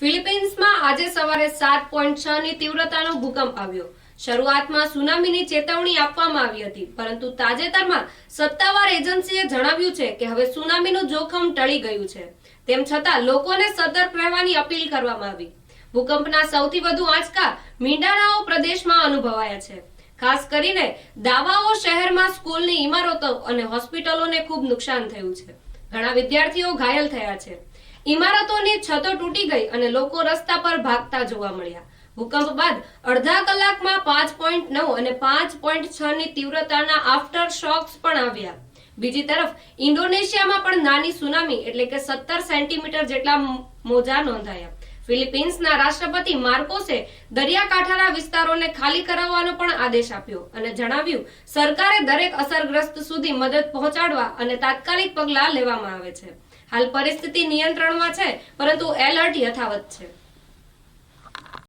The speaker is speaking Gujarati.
ફિલિપિન્સમાં આજે સવારે 7.6 ની તીવ્રતાનો ભૂકંપ આવ્યો। શરૂઆતમાં સુનામીની ચેતવણી આપવામાં આવી હતી, પરંતુ તાજેતરમાં સત્તાવાર એજન્સીએ જણાવ્યું છે કે હવે સુનામીનું જોખમ ટળી ગયું છે। તેમ છતાં લોકોને સતર્ક રહેવાની અપીલ કરવામાં આવી। ભૂકંપના સૌથી વધુ આંચકા મિન્ડાનાઓ પ્રદેશમાં અનુભવાયા છે। ખાસ કરીને દાવાઓ શહેરમાં સ્કૂલની ઇમારતો અને હોસ્પિટલોને ખૂબ નુકસાન થયું છે। ઘણા વિદ્યાર્થીઓ ઘાયલ થયા છે। ઇમારતોની છતો તૂટી ગઈ અને લોકો રસ્તા પર ભાગતા જોવા મળ્યા। ભૂકંપ બાદ અડધા કલાકમાં 5.9 અને 5.6 ની તીવ્રતાના આફ્ટરશોક્સ પણ આવ્યા। બીજી તરફ ઇન્ડોનેશિયામાં પણ નાની સુનામી એટલે કે 17 સેન્ટીમીટર જેટલા મોજા નોંધાયા। ફિલિપિન્સના રાષ્ટ્રપતિ માર્કોસે દરિયાકાંઠાના વિસ્તારોને ખાલી કરાવવાનો પણ આદેશ આપ્યો અને જણાવ્યું સરકારે દરેક અસરગ્રસ્ત સુધી મદદ પહોંચાડવા અને તાત્કાલિક પગલાં લેવામાં આવે છે। હાલ પરિસ્થિતિ નિયંત્રણમાં છે, પરંતુ એલર્ટ યથાવત છે।